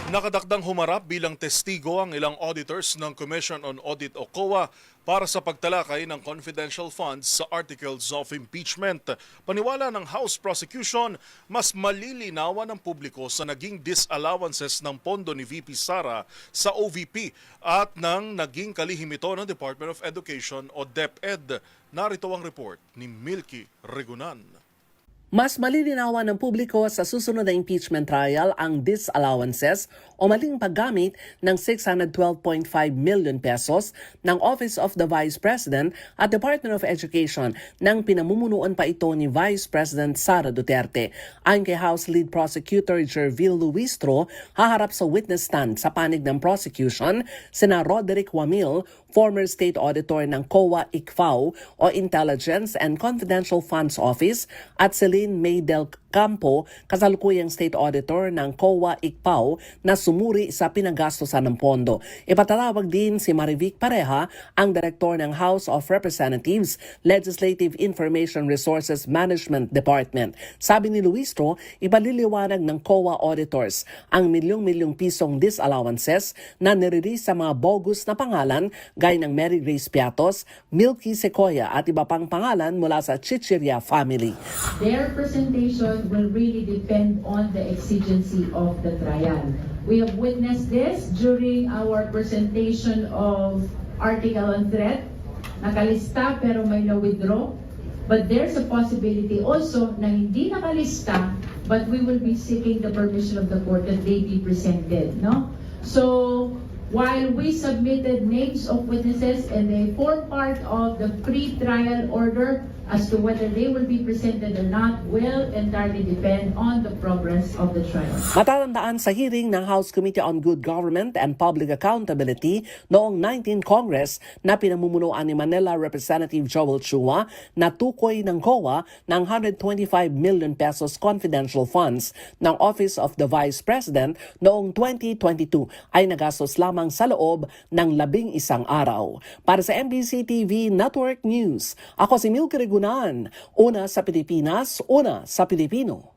Nakadakdang humarap bilang testigo ang ilang auditors ng Commission on Audit o COA para sa pagtalakay ng confidential funds sa articles of impeachment. Paniwala ng House Prosecution, mas malilinawan ng publiko sa naging disallowances ng pondo ni VP Sara sa OVP at ng naging kalihim ito ng Department of Education o DepEd. Narito ang report ni Milky Regunan. Mas malilinawan ng publiko sa susunod na impeachment trial ang disallowances o maling paggamit ng 612.5 million pesos ng Office of the Vice President at Department of Education nang pinamumunuan pa ito ni Vice President Sara Duterte. Ayon kay House Lead Prosecutor Jervil Luistro, haharap sa witness stand sa panig ng prosecution sina Roderick Wamil, former State Auditor ng COA-ICFAO o Intelligence and Confidential Funds Office, at Celine May del Campo, kasalukuyang State Auditor ng COA-ICFAO na sumuri sa pinagastosan ng pondo. Ipatatawag din si Marivic Pareha, ang Direktor ng House of Representatives Legislative Information Resources Management Department. Sabi ni Luistro, ibaliliwanag ng COA auditors ang milyong-milyong pisong disallowances na nirelease sa mga bogus na pangalan gaya ng Mary Grace Piatos, Milky Sequoia at iba pang pangalan mula sa Chichirya family. Their presentation will really depend on the exigency of the trial. We have witnessed this during our presentation of article on threat. Nakalista pero may na-withdraw. But there's a possibility also na hindi nakalista but we will be seeking the permission of the court that they be presented. No? So, while we submitted names of witnesses and they form part of the pre-trial order, as to whether they will be presented or not will entirely depend on the progress of the trial. Matatandaan sa hearing ng House Committee on Good Government and Public Accountability noong 19th Congress na pinamumunuan ni Manila Representative Joel Chua na tukoy ng COA ng 125 million pesos confidential funds ng Office of the Vice President noong 2022 ay nagastos lamang sa loob ng 11 araw. Para sa MBC TV Network News, ako si Milky Regunan, una sa Pilipinas, una sa Pilipino.